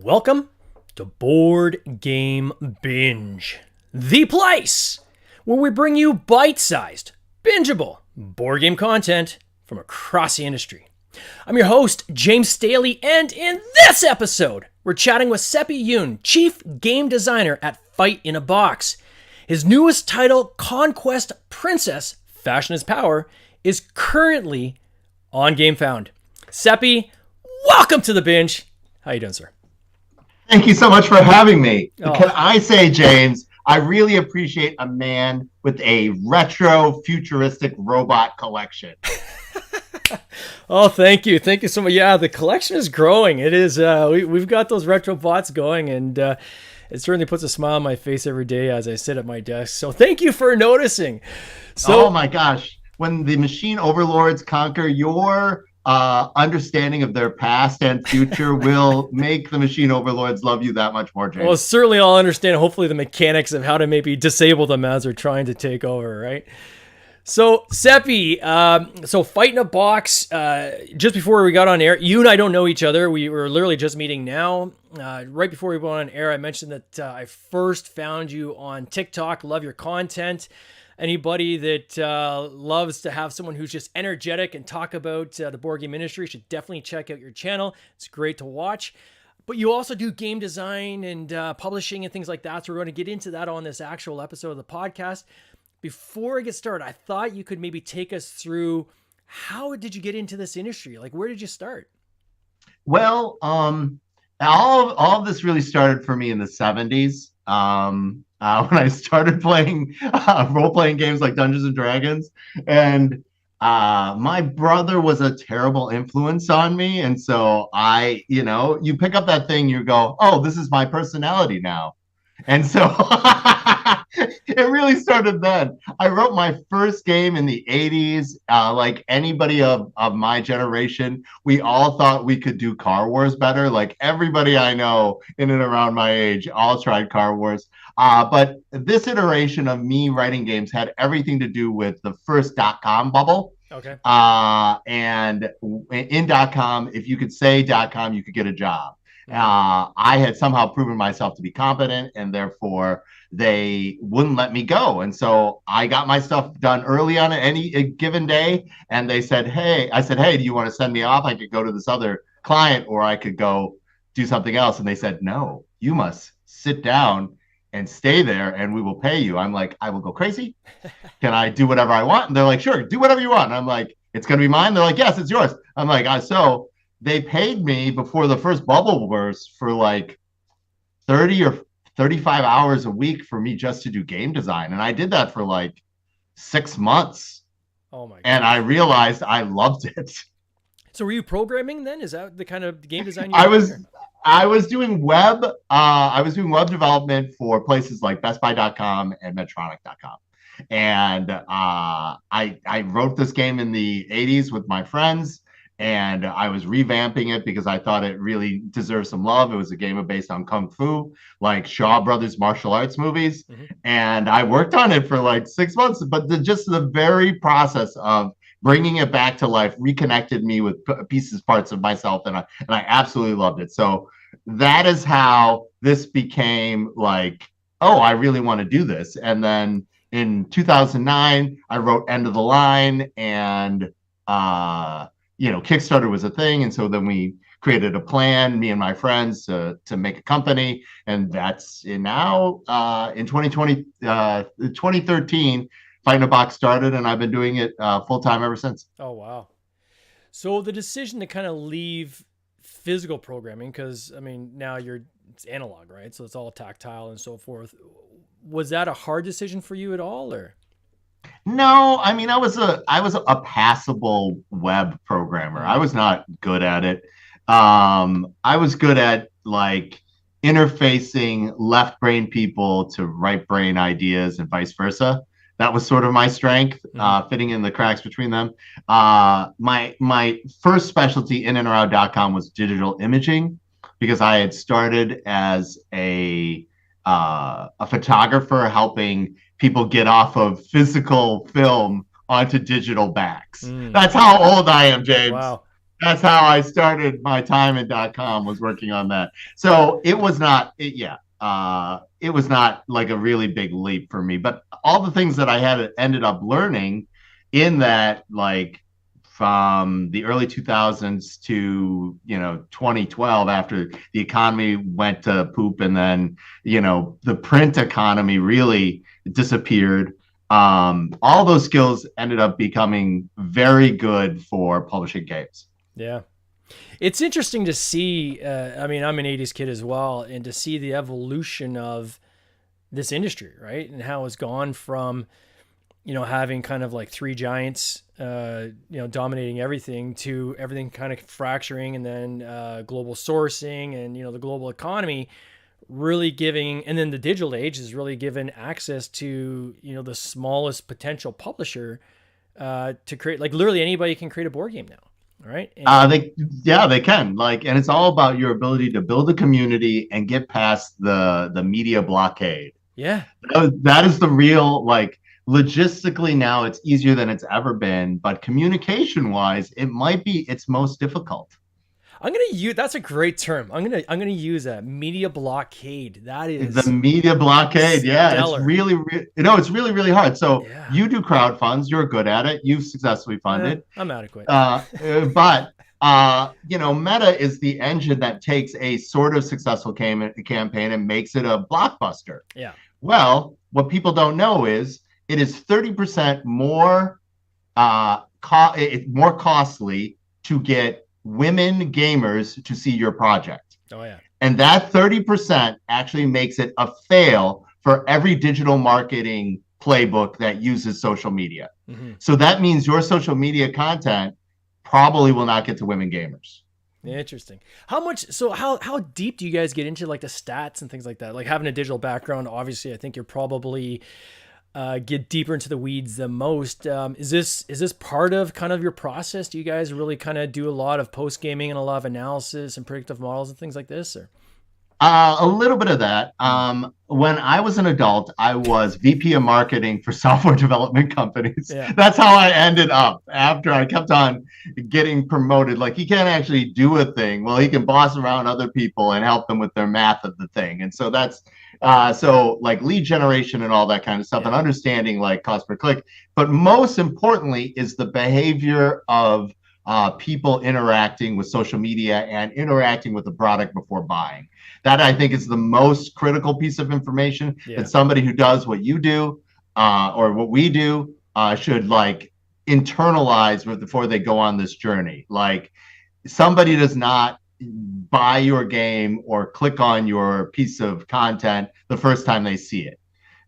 Welcome to Board Game Binge, the place where we bring you bite-sized, bingeable board game content from across the industry. I'm your host, James Staley, and in this episode, we're chatting with Seppy Yoon, Chief Game Designer at Fight in a Box. His newest title, Conquest Princess, Fashion is Power, is currently on GameFound. Seppy, welcome to the binge. How you doing, sir? Thank you so much for having me. Oh. Can I say, James, I really appreciate a man with a retro futuristic robot collection. Oh, thank you. Thank you so much. Yeah, the collection is growing. It is. We've got those retro bots going, and it certainly puts a smile on my face every day as I sit at my desk. So thank you for noticing. Oh my gosh. When the machine overlords conquer your understanding of their past and future will make the machine overlords love you that much more, James. Well, certainly I'll understand, hopefully, the mechanics of how to maybe disable them as they're trying to take over, right? So, Seppy, so Fight in a Box, just before we got on air, you and I don't know each other. We were literally just meeting now. Right before we went on air, I mentioned that I first found you on TikTok. Love your content. Anybody that loves to have someone who's just energetic and talk about the board game industry should definitely check out your channel. It's great to watch. But you also do game design and publishing and things like that. So we're going to get into that on this actual episode of the podcast. Before I get started, I thought you could maybe take us through how did you get into this industry? Like, where did you start? Well, all of this really started for me in the 70s. When I started playing role-playing games like Dungeons and Dragons, and my brother was a terrible influence on me, and so you pick up that thing, you go, oh, this is my personality now, and so it really started then. I wrote my first game in the 80s. Like anybody of my generation, we all thought we could do Car Wars better. Like everybody I know in and around my age all tried Car Wars. But this iteration of me writing games had everything to do with the first .com bubble. Okay. And in .com, if you could say .com, you could get a job. I had somehow proven myself to be competent, and therefore they wouldn't let me go. And so I got my stuff done early on any given day. And they said, I said, hey, do you want to send me off? I could go to this other client, or I could go do something else. And they said, no, you must sit down and stay there and we will pay you. I'm like, I will go crazy. Can I do whatever I want? And they're like, sure, do whatever you want. And I'm like, it's going to be mine. They're like, yes, it's yours. I'm like, so they paid me before the first bubble burst for like 30 or 35 hours a week for me just to do game design. And I did that for like 6 months. Oh my God. And I realized I loved it. So were you programming then? Is that the kind of game design I was doing web. I was doing web development for places like BestBuy.com and Medtronic.com. And I wrote this game in the 80s with my friends, and I was revamping it because I thought it really deserved some love. It was a game based on Kung Fu, like Shaw Brothers martial arts movies. Mm-hmm. And I worked on it for like 6 months, but just the very process of bringing it back to life reconnected me with parts of myself, and I absolutely loved it. So that is how this became like, oh, I really want to do this. And then in 2009, I wrote End of the Line, and Kickstarter was a thing, and so then we created a plan, me and my friends, to make a company, and that's now in 2013. Fight in a Box started, and I've been doing it full-time ever since. Oh, wow. So the decision to kind of leave physical programming, because, I mean, now it's analog, right? So it's all tactile and so forth. Was that a hard decision for you at all, or? No, I mean, I was a passable web programmer. I was not good at it. I was good at, like, interfacing left brain people to right brain ideas and vice versa. That was sort of my strength, fitting in the cracks between them. My first specialty in and around .com was digital imaging, because I had started as a photographer helping people get off of physical film onto digital backs. That's how old I am, James. Wow. That's how I started my time in .com, was working on that. So it was not, it was not like a really big leap for me. But all the things that I had ended up learning in that, like from the early 2000s to 2012, after the economy went to poop, and then the print economy really disappeared. All those skills ended up becoming very good for publishing games. Yeah. It's interesting to see. I mean, I'm an 80s kid as well, and to see the evolution of this industry, right? And how it's gone from, having kind of like three giants, dominating everything, to everything kind of fracturing, and then global sourcing and, the global economy really giving, and then the digital age is really given access to, the smallest potential publisher to create, like literally anybody can create a board game now. Right. And They can, and it's all about your ability to build a community and get past the media blockade. yeah, That is the real, logistically now it's easier than it's ever been, but communication wise, it might be its most difficult. I'm gonna use, that's a great term. I'm gonna use that, media blockade. That The is media blockade, yeah, it's stellar. really, it's really, really hard. So Yeah, you do crowd funds, you're good at it, you've successfully funded. I'm adequate. But Meta is the engine that takes a sort of successful campaign and makes it a blockbuster. Yeah. Well, what people don't know is it is 30% more more costly to get women gamers to see your project. Oh yeah. And that 30% actually makes it a fail for every digital marketing playbook that uses social media. Mm-hmm. So that means your social media content probably will not get to women gamers. Interesting. How much? So how deep do you guys get into like the stats and things like that? Like having a digital background, obviously, I think you're probably get deeper into the weeds the most. Is this part of kind of your process? Do you guys really kind of do a lot of post gaming and a lot of analysis and predictive models and things like this? Or A little bit of that. When I was an adult, I was VP of marketing for software development companies. yeah, That's how I ended up after I kept on getting promoted. Like, he can't actually do a thing. Well, he can boss around other people and help them with their math of the thing. And so that's like lead generation and all that kind of stuff, and yeah, understanding like cost per click. But most importantly is the behavior of people interacting with social media and interacting with the product before buying. That, I think, is the most critical piece of information yeah, that somebody who does what you do or what we do should internalize before they go on this journey. Like, somebody does not buy your game or click on your piece of content the first time they see it.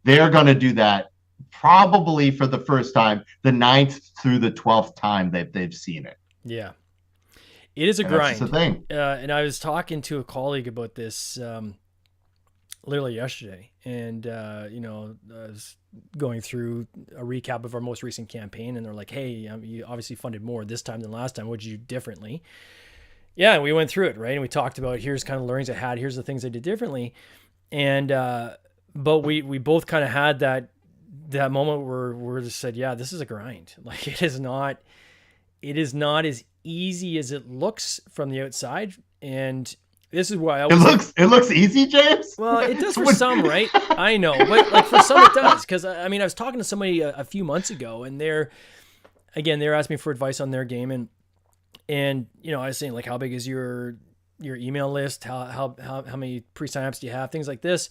They're going to do that probably for the first time, the 9th through the 12th time that they've seen it. yeah. It is a And that's just grind. the thing. And I was talking to a colleague about this literally yesterday, and I was going through a recap of our most recent campaign, and they're like, "Hey, you obviously funded more this time than last time. What did you do differently?" Yeah, and we went through it, right? And we talked about, here's kind of learnings I had, here's the things I did differently, and but we both kind of had that moment where we just said, yeah, this is a grind. Like, it is not as easy as it looks from the outside. And this is why I was it looks easy, James. well, it does for some, right? I know, but like for some it does. Cause I mean, I was talking to somebody a few months ago, and they're asking me for advice on their game. And I was saying, like, how big is your email list? How many pre-signups do you have? Things like this.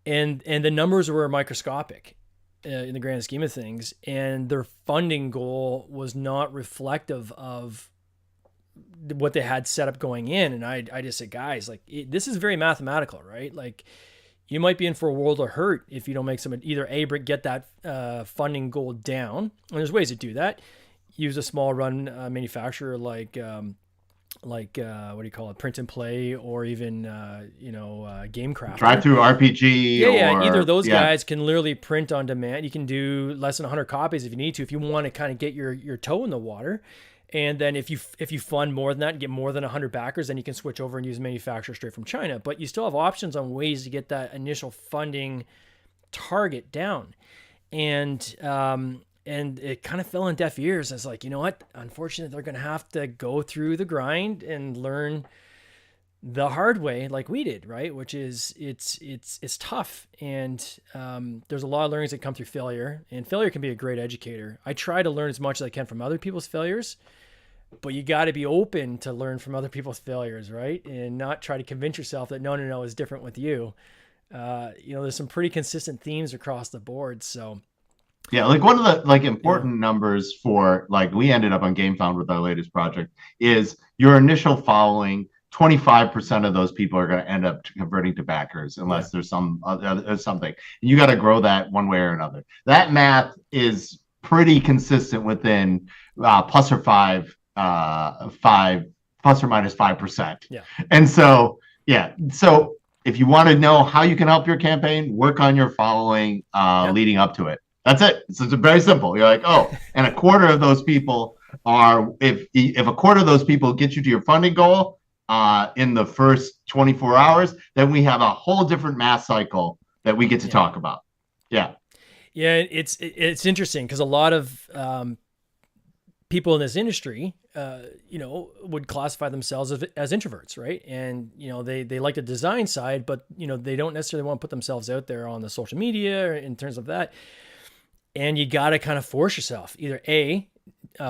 And the numbers were microscopic in the grand scheme of things, and their funding goal was not reflective of what they had set up going in. And I just said, guys, like, this is very mathematical, right? Like, you might be in for a world of hurt if you don't make get that funding goal down. And there's ways to do that. Use a small run manufacturer like what do you call it, print and play, or even Game Crafter. Drive through RPG. Yeah, either of those guys can literally print on demand. You can do less than 100 copies if you need to, if you want to kind of get your toe in the water. And then if you fund more than that and get more than 100 backers, then you can switch over and use a manufacturer straight from China. But you still have options on ways to get that initial funding target down. And and it kind of fell on deaf ears. It's like, you know what? Unfortunately, they're going to have to go through the grind and learn the hard way, like we did, right? Which is it's tough, and there's a lot of learnings that come through failure, and failure can be a great educator. I try to learn as much as I can from other people's failures, but you got to be open to learn from other people's failures, right? And not try to convince yourself that no is different with you. There's some pretty consistent themes across the board. So yeah, like one of the like important numbers for like we ended up on GameFound with our latest project is your initial following. 25% of those people are going to end up converting to backers unless there's some something. You got to grow that one way or another. That math is pretty consistent within plus or minus 5%. Yeah. And so so if you want to know how you can help your campaign, work on your following leading up to it. That's it. It's very simple. You're like, oh, and a quarter of those people are if a quarter of those people get you to your funding goal in the first 24 hours, then we have a whole different math cycle that we get to talk about. Yeah. Yeah, it's interesting because a lot of people in this industry, would classify themselves as introverts, right? And they like the design side, but they don't necessarily want to put themselves out there on the social media in terms of that. And you got to kind of force yourself, either A,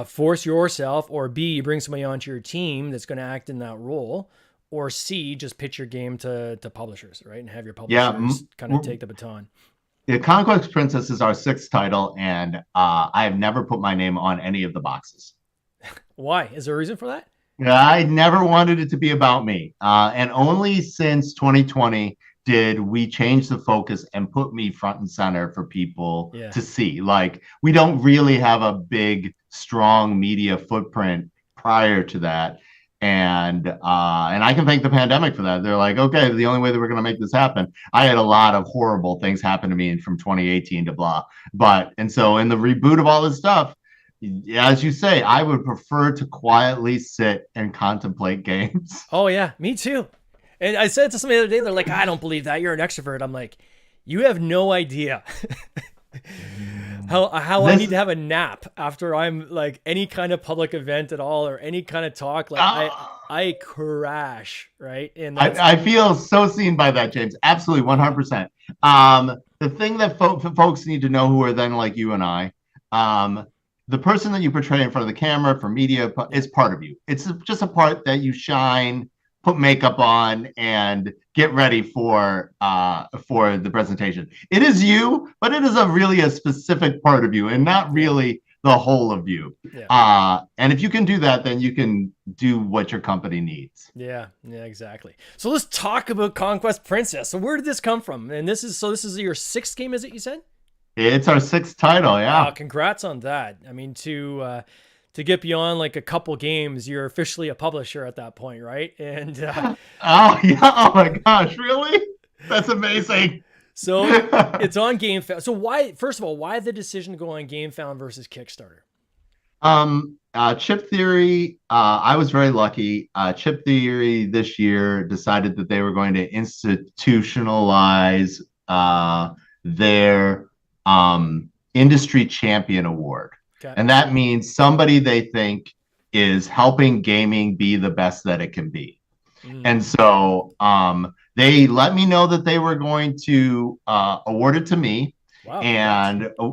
force yourself, or B, you bring somebody onto your team that's going to act in that role, or C, just pitch your game to publishers, right? And have your publishers kind of take the baton. The Conquest Princess is our 6th title, and I have never put my name on any of the boxes. Why? Is there a reason for that? I never wanted it to be about me. And only since 2020 did we change the focus and put me front and center for people to see. Like, we don't really have a big, strong media footprint prior to that. And I can thank the pandemic for that. They're like, okay, the only way that we're going to make this happen. I had a lot of horrible things happen to me from 2018 to blah. And so in the reboot of all this stuff, as you say, I would prefer to quietly sit and contemplate games. Oh yeah, me too. And I said to somebody the other day, they're like, I don't believe that. You're an extrovert. I'm like, you have no idea how I need to have a nap after I'm like any kind of public event at all or any kind of talk. Like I crash, right? And I feel so seen by that, James. Absolutely, 100%. The thing that folks need to know who are then like you and I, the person that you portray in front of the camera for media is part of you. It's just a part that you shine, put makeup on, and get ready for the presentation. It is you, but it is really a specific part of you and not really the whole of you. Yeah. And if you can do that, then you can do what your company needs. Yeah, exactly. So let's talk about Conquest Princess. So where did this come from? And this is your 6th game, is it, you said? It's our 6th title, yeah. Congrats on that. I mean, to get beyond like a couple games, you're officially a publisher at that point, right? And oh my gosh, really? That's amazing. So it's on GameFound. So first of all, why the decision to go on GameFound versus Kickstarter? Chip Theory, I was very lucky. Chip Theory this year decided that they were going to institutionalize their industry champion award. Okay. And that means somebody they think is helping gaming be the best that it can be. And so they let me know that they were going to award it to me. Wow,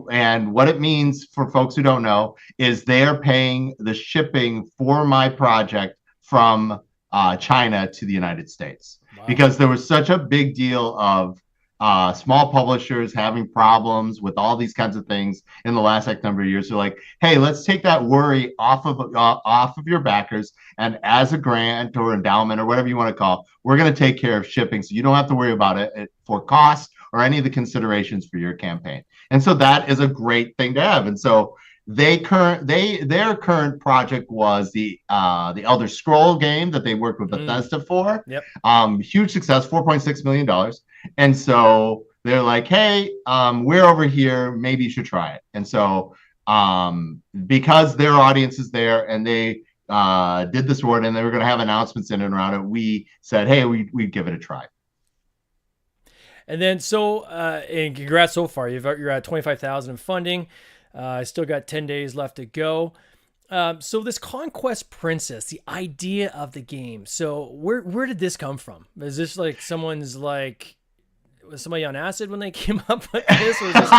and what it means for folks who don't know is they're paying the shipping for my project from China to the United States. Wow. Because there was such a big deal of small publishers having problems with all these kinds of things in the last X number of years. They're like, hey, let's take that worry off of your backers, and as a grant or endowment or whatever you want to call, we're going to take care of shipping, so you don't have to worry about it for cost or any of the considerations for your campaign. And so that is a great thing to have. And so their current project was the Elder Scroll game that they worked with Bethesda for. Yep. Huge success, $4.6 million. And so they're like, hey, we're over here, maybe you should try it. And so because their audience is there and they did this award and they were going to have announcements in and around it, we said, hey, we'd give it a try. And then and congrats so far. You're at $25,000 in funding. I still got 10 days left to go. So this Conquest Princess, the idea of the game. So where did this come from? Is this like was somebody on acid when they came up with this? Or was this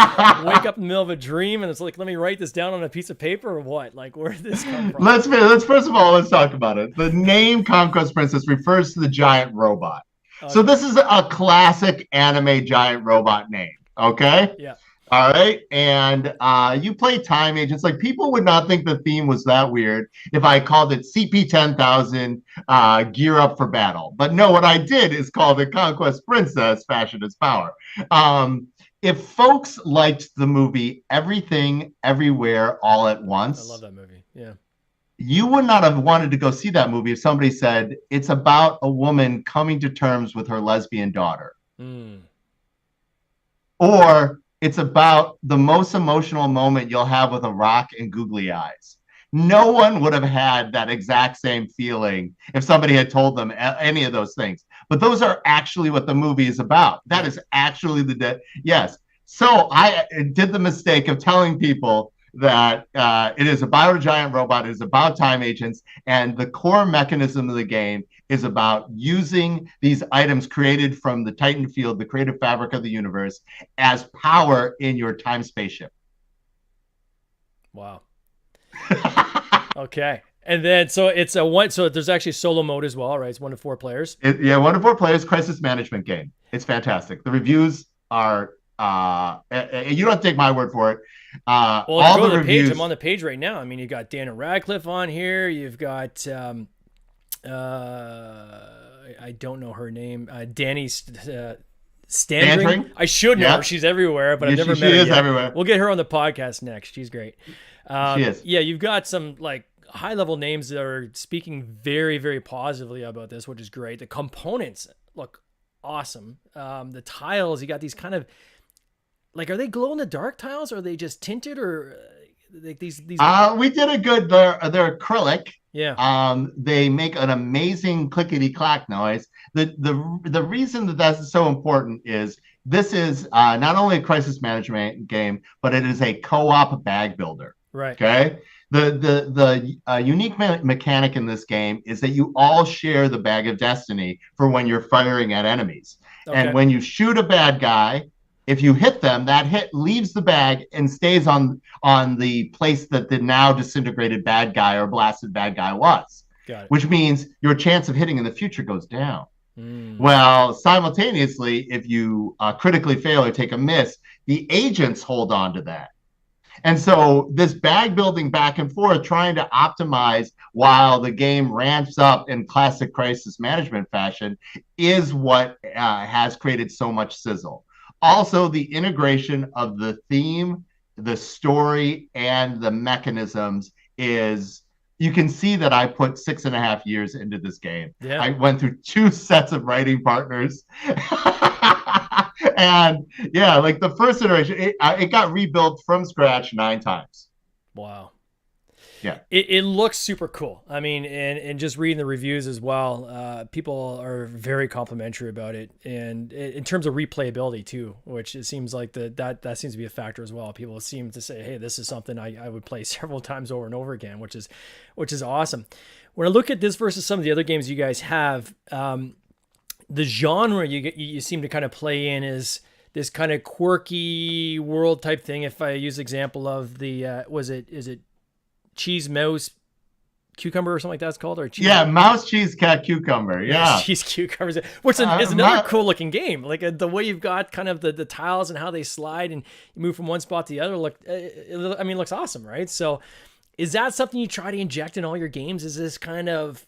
wake up in the middle of a dream and it's like, let me write this down on a piece of paper or what? Like, where did this come from? Let's first of all, let's talk about it. The name Conquest Princess refers to the giant robot. Okay. So this is a classic anime giant robot name. Okay. Yeah. All right. And you play time agents. Like, people would not think the theme was that weird if I called it CP10,000 Gear Up for Battle. But no, what I did is called it Conquest Princess Fashion is Power. If folks liked the movie Everything, Everywhere, All at Once. I love that movie. Yeah. You would not have wanted to go see that movie if somebody said it's about a woman coming to terms with her lesbian daughter. Or it's about the most emotional moment you'll have with a rock and googly eyes. No one would have had that exact same feeling if somebody had told them any of those things. But those are actually what the movie is about. That is actually yes. So I did the mistake of telling people that it is about a giant robot, it is about time agents, and the core mechanism of the game is about using these items created from the Titan field, the creative fabric of the universe, as power in your time spaceship. Wow. Okay. And then, so it's so there's actually solo mode as well, right? It's 1 to 4 players. 1 to 4 players, crisis management game. It's fantastic. The reviews are, you don't have to take my word for it. All the reviews. I'm on the page right now. I mean, you got Daniel Radcliffe on here. You've got, I don't know her name. Danny Standring. I should know her. She's everywhere, but I've never met her. She is everywhere. We'll get her on the podcast next. She's great. She is. Yeah, you've got some like high-level names that are speaking very, very positively about this, which is great. The components look awesome. The tiles, you got these kind of like, are they glow-in-the-dark tiles, or are they just tinted, or like these? We did a good. They're acrylic. Yeah. They make an amazing clickety-clack noise. The reason that that's so important is this is not only a crisis management game, but it is a co-op bag builder. Right. Okay. The unique mechanic in this game is that you all share the bag of destiny for when you're firing at enemies. Okay. And when you shoot a bad guy, if you hit them, that hit leaves the bag and stays on the place that the now disintegrated bad guy or blasted bad guy was. Got it. Which means your chance of hitting in the future goes down. Well, simultaneously, if you critically fail or take a miss, the agents hold on to that. And so this bag building back and forth, trying to optimize while the game ramps up in classic crisis management fashion, is what has created so much sizzle. Also, the integration of the theme, the story, and the mechanisms is, you can see that I put 6.5 years into this game. Yeah. I went through 2 sets of writing partners. And yeah, like the first iteration, it got rebuilt from scratch 9 times. Wow. Yeah. It looks super cool. I mean, and just reading the reviews as well, people are very complimentary about it. And in terms of replayability too, which it seems like that seems to be a factor as well. People seem to say, hey, this is something I would play several times over and over again, which is awesome. When I look at this versus some of the other games you guys have, the genre you seem to kind of play in is this kind of quirky world type thing. If I use the example of the, is it cheese, mouse, cucumber or something like that's called? Or cheese? Yeah, mouse, cheese, cat, cucumber. Yeah. Cheese, cucumbers, which is another cool looking game. Like the way you've got kind of the tiles and how they slide and you move from one spot to the other. It looks awesome, right? So is that something you try to inject in all your games? Is this kind of...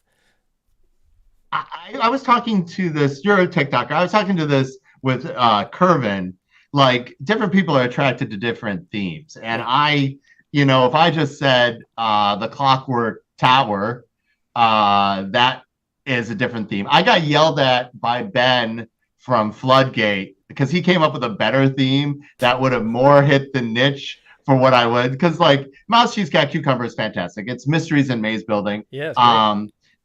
I was talking to this, you're a TikToker, I was talking to this with Curvin, like different people are attracted to different themes. And if I just said the Clockwork Tower, that is a different theme. I got yelled at by Ben from Floodgate because he came up with a better theme that would have more hit the niche for what I would. Because like Mouse, Cheese, Cat, Cucumber is fantastic. It's mysteries and maze building. Yes.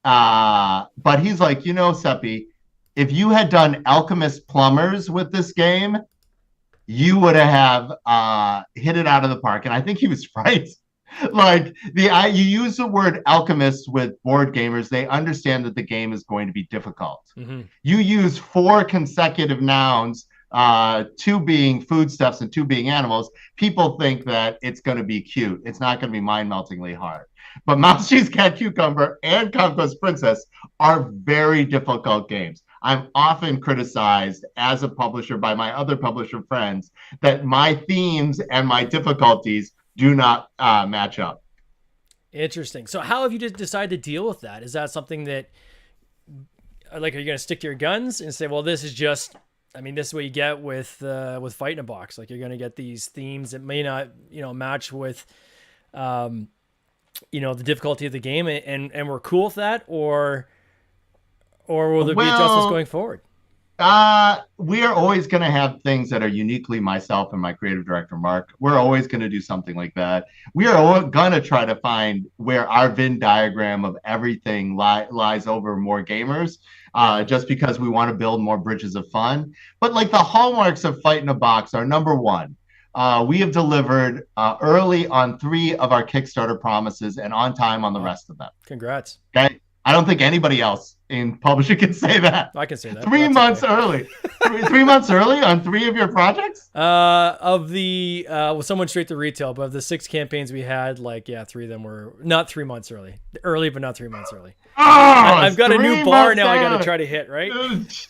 But he's like, Seppy, if you had done Alchemist Plumbers with this game, you would have hit it out of the park. And I think he was right. Like you use the word alchemist with board gamers, they understand that the game is going to be difficult. Mm-hmm. You use 4 consecutive nouns, 2 being foodstuffs and 2 being animals. People think that it's going to be cute. It's not going to be mind-meltingly hard. But Mouse, Cheese, Cat, Cucumber and Conquest Princess are very difficult games. I'm often criticized as a publisher by my other publisher friends that my themes and my difficulties do not match up. Interesting. So how have you just decided to deal with that? Is that something that, like, are you going to stick to your guns and say, well, this is just, I mean, this is what you get with Fight in a Box. Like, you're going to get these themes that may not, match with, the difficulty of the game, and we're cool with that, or will there be adjustments going forward? We are always going to have things that are uniquely myself and my creative director, Mark. We're always going to do something like that. We are going to try to find where our Venn diagram of everything lies over more gamers, just because we want to build more bridges of fun. But like the hallmarks of Fight in a Box are, number one, we have delivered early on 3 of our Kickstarter promises and on time on the rest of them. Congrats. Okay. I don't think anybody else in publishing can say that. I can say that. 3 months early. 3 months early on 3 of your projects? Of the, someone straight to retail, but of the 6 campaigns we had, 3 of them were not 3 months early. Early, but not 3 months early. Oh, I've got a new bar now I got to try to hit, right?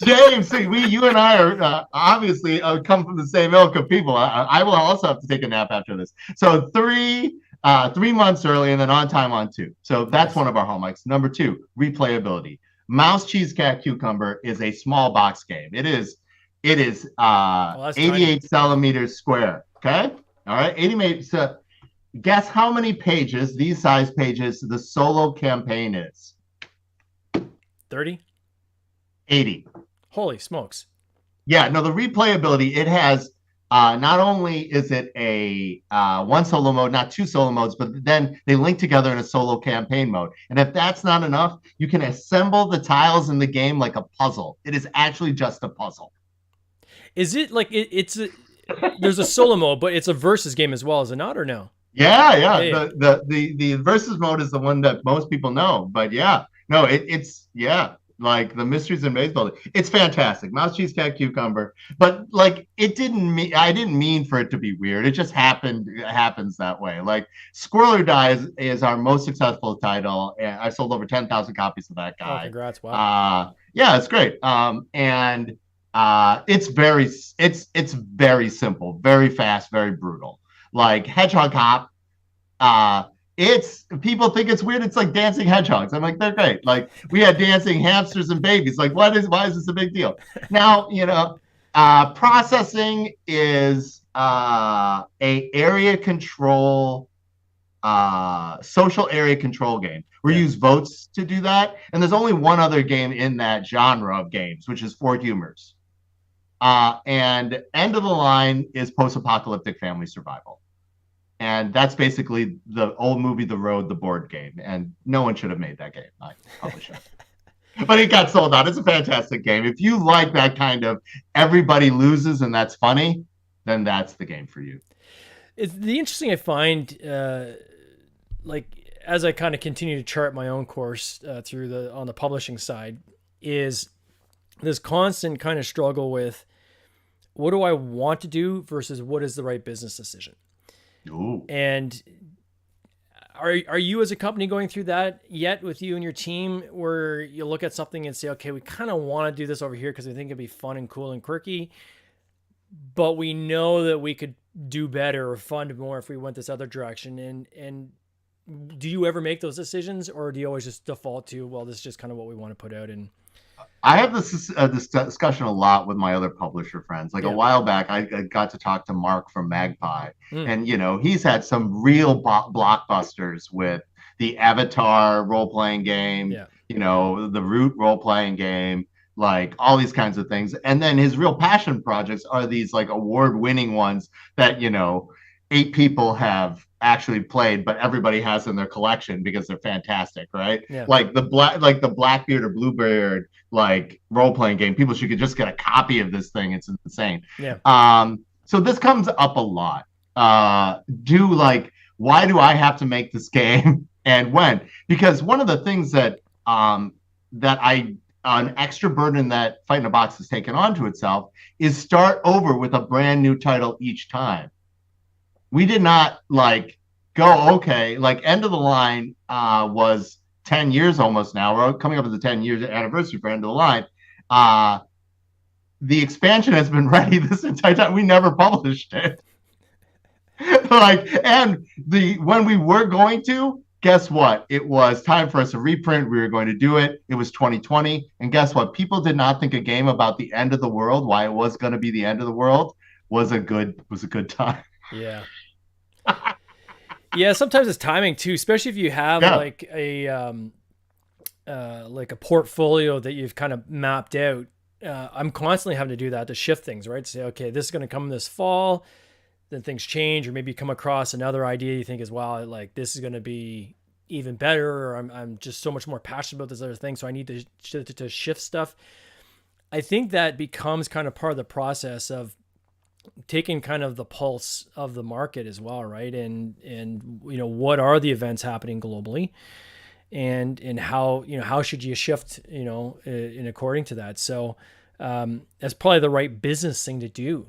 James, you and I are obviously come from the same ilk of people. I will also have to take a nap after this. So 3 months early and then on time on 2. So that's one of our hallmarks. Number 2, replayability. Mouse, Cheese, Cat, Cucumber is a small box game. It is 88 centimeters square. Okay. All right. 88. So guess how many pages, these size pages, the solo campaign is? 30? 80. Holy smokes. Yeah. No, the replayability, it has, not only is it a 1 solo mode, not 2 solo modes, but then they link together in a solo campaign mode. And if that's not enough, you can assemble the tiles in the game like a puzzle. It is actually just a puzzle. Is it like there's a solo mode, but it's a versus game as well, is it not, or no? Yeah. The versus mode is the one that most people know. But yeah, no, it's like the mysteries in baseball. It's fantastic. Mouse, Cheese, Cat, Cucumber. But like I didn't mean for it to be weird. It just happened. It happens that way. Like Squirrel or Die is our most successful title. And I sold over 10,000 copies of that guy. Oh, congrats. Wow. Yeah, it's great. And it's very simple, very fast, very brutal. Like Hedgehog Hop, it's people think it's weird. It's like dancing hedgehogs. I'm like, they're great. Like we had dancing hamsters and babies. Like, why is this a big deal? Now, processing is a area control, social area control game. We use votes to do that. And there's only one other game in that genre of games, which is Four Humors. And end of the line is post-apocalyptic family survival. And that's basically the old movie, The Road, the board game. And no one should have made that game. I probably should. But it got sold out. It's a fantastic game. If you like that kind of everybody loses and that's funny, then that's the game for you. It's the interesting I find, as I kind of continue to chart my own course on the publishing side, is this constant kind of struggle with what do I want to do versus what is the right business decision. Ooh. And are you as a company going through that yet with you and your team, where you look at something and say, okay, we kind of want to do this over here because we think it'd be fun and cool and quirky, but we know that we could do better or fund more if we went this other direction? And do you ever make those decisions, or do you always just default to, well, this is just kind of what we want to put out? And I have this discussion a lot with my other publisher friends. Like a while back, I got to talk to Mark from Magpie, and he's had some real blockbusters with the Avatar role-playing game, the Root role-playing game, like all these kinds of things. And then his real passion projects are these like award-winning ones that 8 people have actually played, but everybody has in their collection because they're fantastic, right? Yeah. Like the Blackbeard or Bluebeard like role-playing game. People should just get a copy of this thing. It's insane. Yeah. So this comes up a lot. Do like, why do I have to make this game and when? Because one of the things that I an extra burden that Fight in a Box has taken onto itself is start over with a brand new title each time. We did not like go okay. Like End of the Line was 10 years almost now. We're coming up to the 10 years anniversary for End of the Line. Uh, the expansion has been ready this entire time. We never published it. Like, and the when we were going to, guess what? It was time for us to reprint. We were going to do it. It was 2020, and guess what? People did not think a game about the end of the world, why it was going to be the end of the world, was a good time. Yeah. Yeah, sometimes it's timing too, especially if you have Yeah, like a portfolio that you've kind of mapped out. I'm constantly having to do that to shift things, right? Say, okay, this is going to come this fall, then things change, or maybe you come across another idea you think is, wow, like this is going to be even better, or I'm just so much more passionate about this other thing, so I need to shift stuff. I think that becomes kind of part of the process of taking kind of the pulse of the market as well, right? And what are the events happening globally, and how how should you shift in according to that. So that's probably the right business thing to do,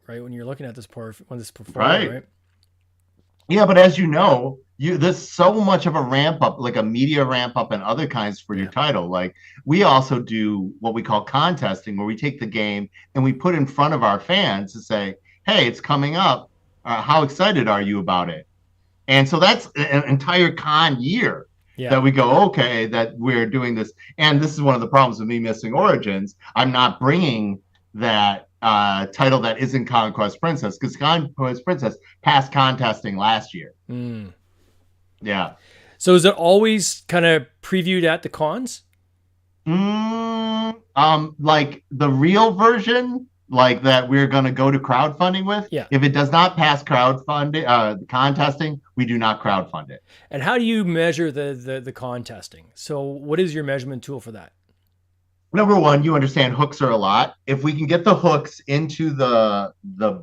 right, when you're looking at this portfolio, right. right? Yeah, but as you know, there's so much of a ramp up, like a media ramp up and other kinds for your Yeah. title. Like we also do what we call contesting, where we take the game and we put in front of our fans to say, "Hey, it's coming up. How excited are you about it?" And so that's an entire con year Yeah. that we go, okay, that we're doing this. And this is one of the problems with me missing Origins. I'm not bringing that title that isn't Conquest Princess, because Conquest Princess passed contesting last year. Mm. Yeah. So is it always kind of previewed at the cons? Like the real version, like that we're going to go to crowdfunding with. Yeah. If it does not pass crowdfunding, contesting, we do not crowdfund it. And how do you measure the contesting? So what is your measurement tool for that? Number one, you understand hooks are a lot. If we can get the hooks into the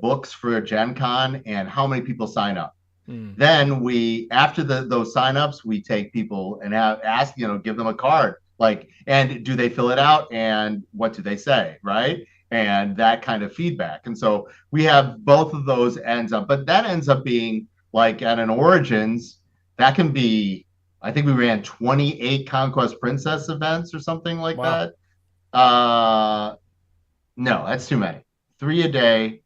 books for Gen Con and how many people sign up, Mm. then we after those signups, we take people and ask, give them a card. Like, and do they fill it out? And what do they say? Right. And that kind of feedback. And so we have both of those ends up, but that ends up being like at an Origins, that can be, I think we ran 28 Conquest Princess events or something like Wow. that. Uh, no, that's too many. Three a day,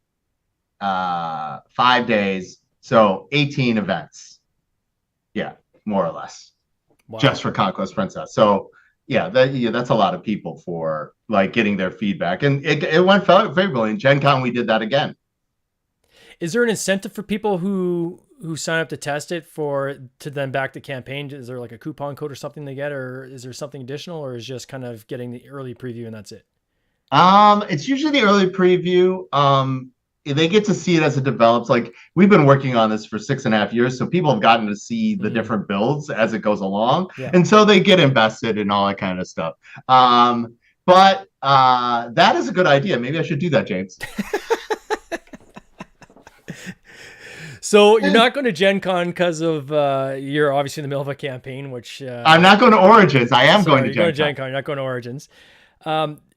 5 days, so 18 events. Yeah, more or less, Wow. just for Conquest Princess. So yeah, that's a lot of people for like getting their feedback, and it went favorably. In Gen Con, we did that again. Is there an incentive for people who sign up to test it for to then back the campaign? Is there like a coupon code or something they get, or is there something additional, or is just kind of getting the early preview and that's it? It's usually the early preview. They get to see it as it develops. Like we've been working on this for 6.5 years, so people have gotten to see the Mm. different builds as it goes along, Yeah. and so they get invested in all that kind of stuff. But that is a good idea. Maybe I should do that, James. So you're not going to Gen Con because of you're obviously in the middle of a campaign, which I'm not going to Origins. I am going sorry, to you're going to Gen Gen Con. Con, you're not going to Origins.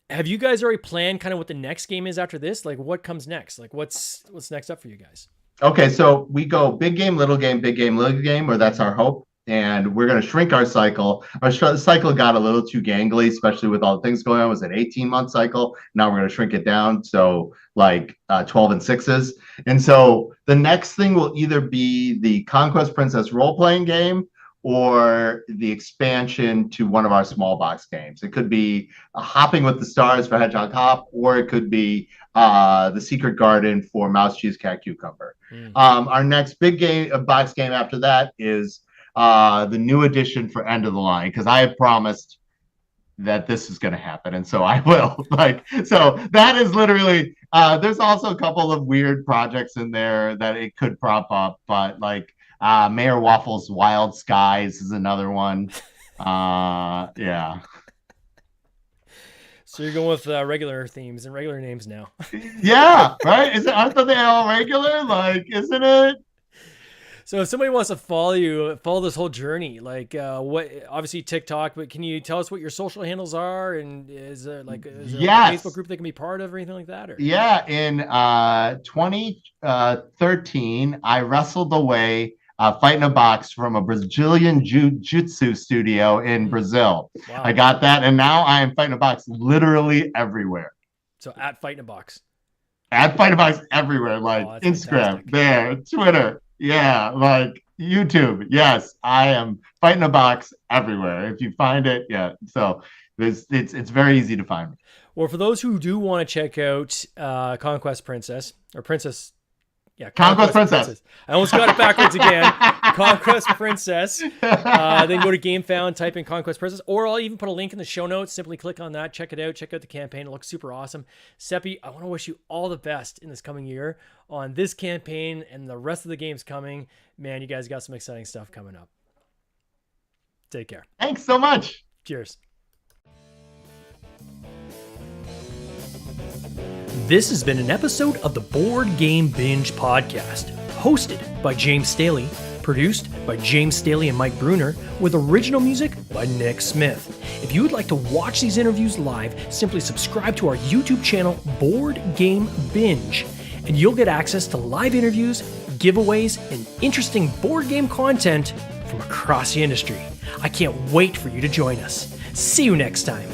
Have you guys already planned kind of what the next game is after this? Like what comes next? Like what's next up for you guys? Okay, so we go big game, little game, big game, little game, or that's Mm-hmm. our hope. And we're going to shrink our cycle. Our cycle got a little too gangly, especially with all the things going on. It was an 18-month cycle. Now we're going to shrink it down. So like 12 and sixes. And so the next thing will either be the Conquest Princess role-playing game or the expansion to one of our small box games. It could be Hopping with the Stars for Hedgehog Hop, or it could be the Secret Garden for Mouse Cheese Cat Cucumber. Mm. Our next big game, box game after that is the new edition for End of the Line, because I have promised that this is going to happen, and so I will. Like, so that is literally. There's also a couple of weird projects in there that it could prop up, but like Mayor Waffles' Wild Skies is another one. Yeah. So you're going with regular themes and regular names now. Yeah, right. Aren't they all regular? Like, isn't it? So if somebody wants to follow you, follow this whole journey, like what, obviously TikTok, but can you tell us what your social handles are? And is there like a Facebook group they can be part of or anything like that? Or Yeah, in 2013, I wrestled away fighting a box from a Brazilian jiu-jitsu studio in Brazil. Wow. I got that, and now I am fighting a box literally everywhere. So at Fighting a Box. At fighting a box everywhere, like Instagram, fantastic. There, Twitter, yeah, like YouTube. Yes, I am fighting a box everywhere. If you find it, yeah. So it's very easy to find me. Well, for those who do want to check out Conquest Princess or Princess, yeah, Conquest Princess. I almost got it backwards again. Conquest Princess. Then go to GameFound, type in Conquest Princess, or I'll even put a link in the show notes. Simply click on that, check it out, check out the campaign. It looks super awesome. Seppy, I want to wish you all the best in this coming year on this campaign and the rest of the games coming. Man, you guys got some exciting stuff coming up. Take care. Thanks so much. Cheers. This has been an episode of the Board Game Binge podcast, hosted by James Staley, produced by James Staley and Mike Bruner, with original music by Nick Smith. If you would like to watch these interviews live, simply subscribe to our YouTube channel, Board Game Binge, and you'll get access to live interviews, giveaways, and interesting board game content from across the industry. I can't wait for you to join us. See you next time.